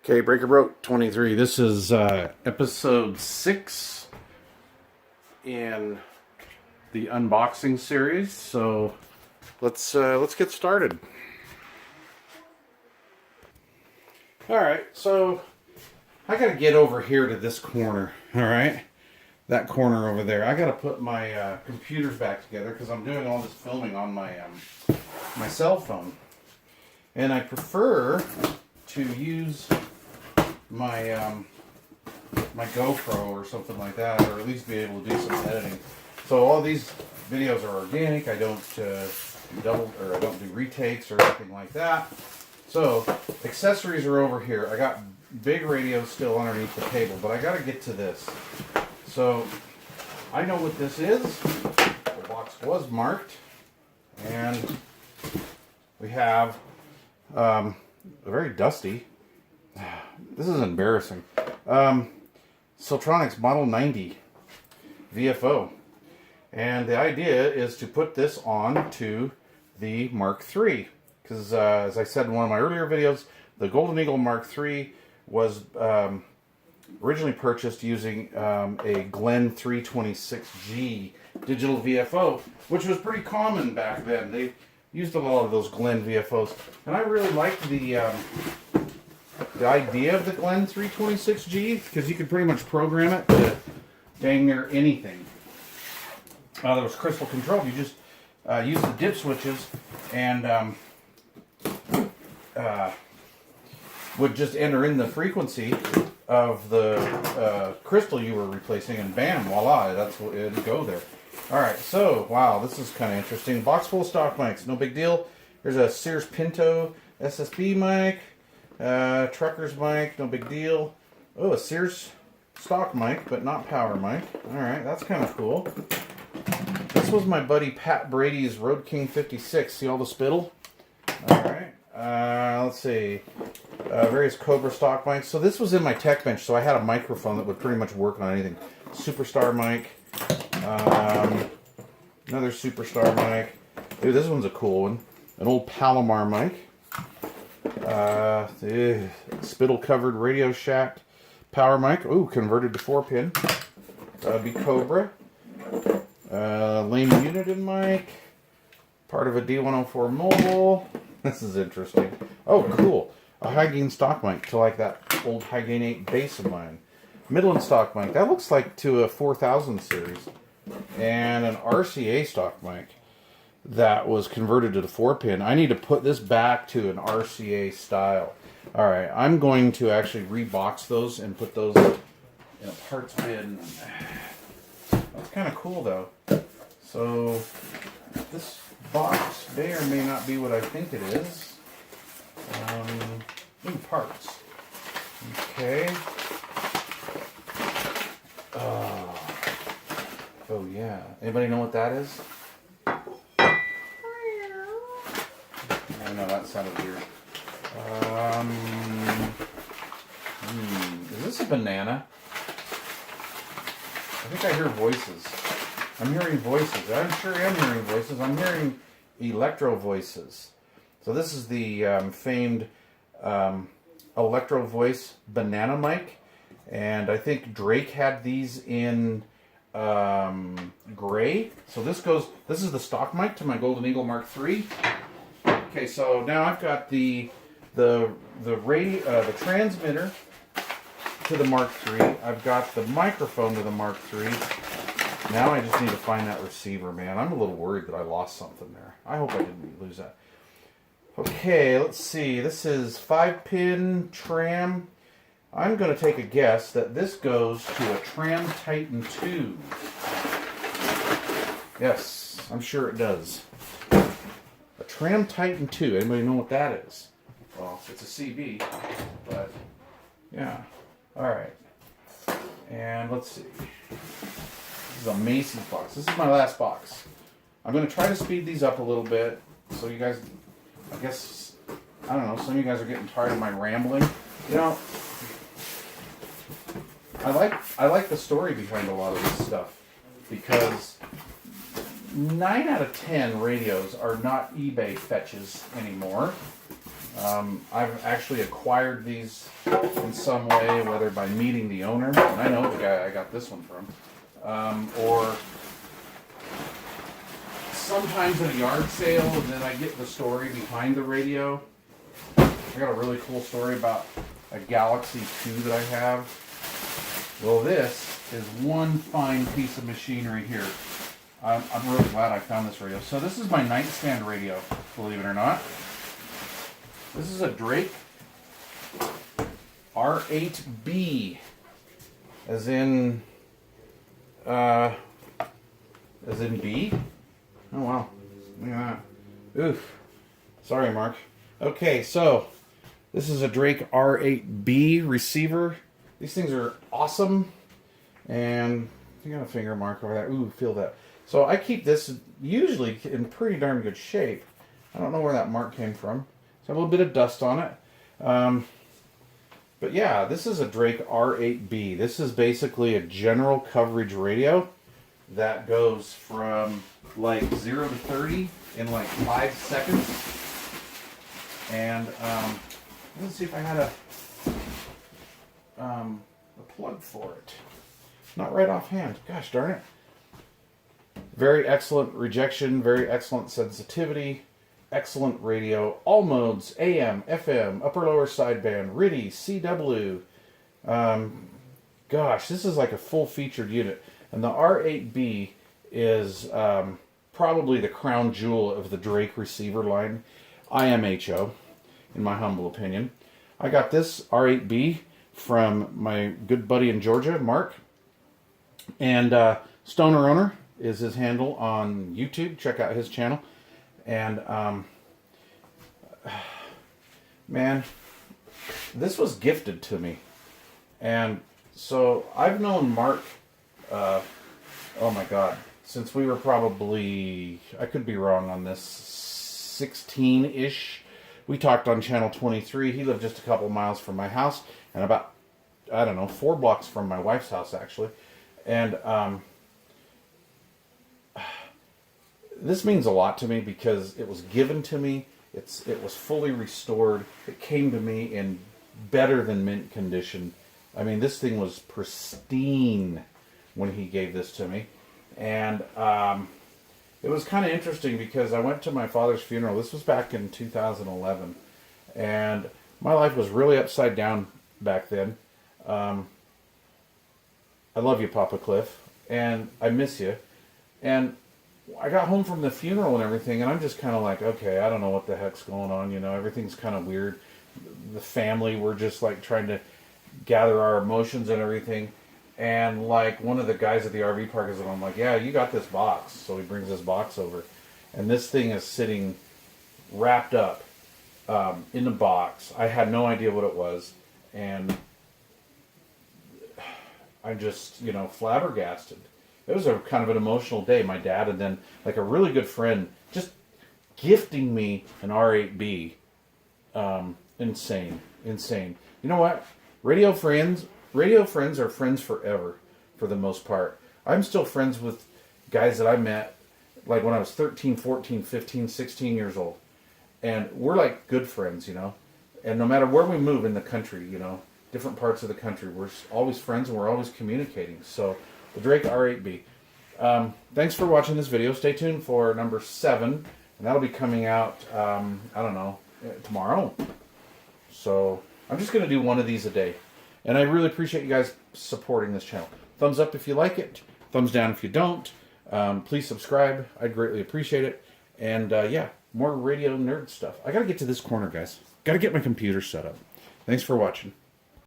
Okay, Breaker Broke 23. This is episode 6 in the unboxing series. So let's get started. All right, so I gotta get over here to this corner. All right, that corner over there. I gotta put my computers back together because I'm doing all this filming on my my cell phone, and I prefer to use my my GoPro or something like that, or at least be able to do some editing. So all these videos are organic. I don't I don't do retakes or anything like that. So accessories are over here. I got big radios still underneath the table, but I got to get to this. So I know what this is. The box was marked, and we have a very dusty. This is embarrassing. Siltronix Model 90 VFO. And the idea is to put this on to the Mark III. Because as I said in one of my earlier videos, the Golden Eagle Mark III was originally purchased using a Glen 326G digital VFO, which was pretty common back then. They used a lot of those Glen VFOs. And I really liked the idea of the Glen 326G, because you could pretty much program it to dang near anything. That was crystal controlled. You just use the dip switches and would just enter in the frequency of the crystal you were replacing, and bam, voila, that's what it would go there. Alright, so, wow, this is kind of interesting. Box full of stock mics, no big deal. There's a Sears Pinto SSB mic. Trucker's mic, no big deal. Oh, a Sears stock mic, but not power mic. Alright, that's kind of cool. This was my buddy Pat Brady's Road King 56. See all the spittle? Alright, let's see. Various Cobra stock mics. So this was in my tech bench, so I had a microphone that would pretty much work on anything. Superstar mic. Another Superstar mic. Dude, this one's a cool one. An old Palomar mic. Spittle covered Radio Shack power mic. Ooh, converted to 4-pin. Be Cobra. Lane Uniden mic. Part of a D104 mobile. This is interesting. Oh, cool. A high gain stock mic to like that old high gain 8 bass of mine. Midland stock mic. That looks like to a 4000 series. And an RCA stock mic that was converted to the 4-pin. I need to put this back to an RCA style. Alright, I'm going to actually rebox those and put those in a parts bin. That's kind of cool though. So, this box may or may not be what I think it is. Ooh, parts. Okay. Oh yeah. Anybody know what that is? I know that sounded weird. Is this a banana? I think I hear voices. I'm hearing voices. I'm sure am hearing voices. I'm hearing electro voices. So this is the famed electro voice banana mic, and I think Drake had these in gray. So this is the stock mic to my Golden Eagle Mark III. Okay, so now I've got the transmitter to the Mark III. I've got the microphone to the Mark III. Now I just need to find that receiver, man. I'm a little worried that I lost something there. I hope I didn't lose that. Okay, let's see. This is 5-pin tram. I'm going to take a guess that this goes to a Tram Titan 2. Yes, I'm sure it does. A Tram Titan 2. Anybody know what that is? Well, it's a CB, but yeah. Alright. And let's see. This is a Macy's box. This is my last box. I'm going to try to speed these up a little bit so you guys, I guess, I don't know, some of you guys are getting tired of my rambling. You know, I like the story behind a lot of this stuff, because 9 out of 10 radios are not eBay fetches anymore. I've actually acquired these in some way, whether by meeting the owner, and I know the guy I got this one from, or sometimes at a yard sale, and then I get the story behind the radio. I got a really cool story about a Galaxy 2 that I have. Well, this is one fine piece of machinery here. I'm really glad I found this radio. So this is my nightstand radio, believe it or not. This is a Drake R8b, as in B. Oh wow, look at that. Oof. Sorry, Mark. Okay, so this is a Drake R8b receiver. These things are awesome, and you got a finger mark over there. Ooh, feel that. So I keep this usually in pretty darn good shape. I don't know where that mark came from. So a little bit of dust on it. But yeah, this is a Drake R8b. This is basically a general coverage radio that goes from like 0 to 30 in like 5 seconds. And let's see if I had a plug for it. Not right offhand. Gosh darn it. Very excellent rejection, very excellent sensitivity, excellent radio, all modes, AM, FM, upper lower sideband, RTTY, CW. Gosh, this is like a full featured unit. And the R8b is probably the crown jewel of the Drake receiver line, IMHO, in my humble opinion. I got this R8b from my good buddy in Georgia, Mark. And Stoner Owner is his handle on YouTube. Check out his channel. And man, this was gifted to me. And so I've known Mark, oh my God, since we were probably, I could be wrong on this, 16-ish. We talked on channel 23. He lived just a couple miles from my house and about, I don't know, 4 blocks from my wife's house actually. And this means a lot to me because it was given to me. It was fully restored. It came to me in better than mint condition. I mean, this thing was pristine when he gave this to me. And it was kind of interesting because I went to my father's funeral. This was back in 2011. And my life was really upside down back then. I love you, Papa Cliff, and I miss you. And I got home from the funeral and everything, and I'm just kind of like, okay, I don't know what the heck's going on, you know, everything's kind of weird. The family, we're just like trying to gather our emotions and everything. And like one of the guys at the RV park is like, I'm like, yeah, you got this box. So he brings this box over, and this thing is sitting wrapped up in the box. I had no idea what it was, and I'm just, you know, flabbergasted. It was a kind of an emotional day. My dad and then like a really good friend just gifting me an R8b. Insane. You know what? Radio friends are friends forever for the most part. I'm still friends with guys that I met like when I was 13, 14, 15, 16 years old. And we're like good friends, you know. And no matter where we move in the country, you know, different parts of the country, we're always friends and we're always communicating. So the Drake R8b. Thanks for watching this video. Stay tuned for number 7, and that'll be coming out, I don't know, tomorrow. So I'm just going to do one of these a day. And I really appreciate you guys supporting this channel. Thumbs up if you like it. Thumbs down if you don't. Please subscribe. I'd greatly appreciate it. And yeah, more radio nerd stuff. I got to get to this corner, guys. Got to get my computer set up. Thanks for watching.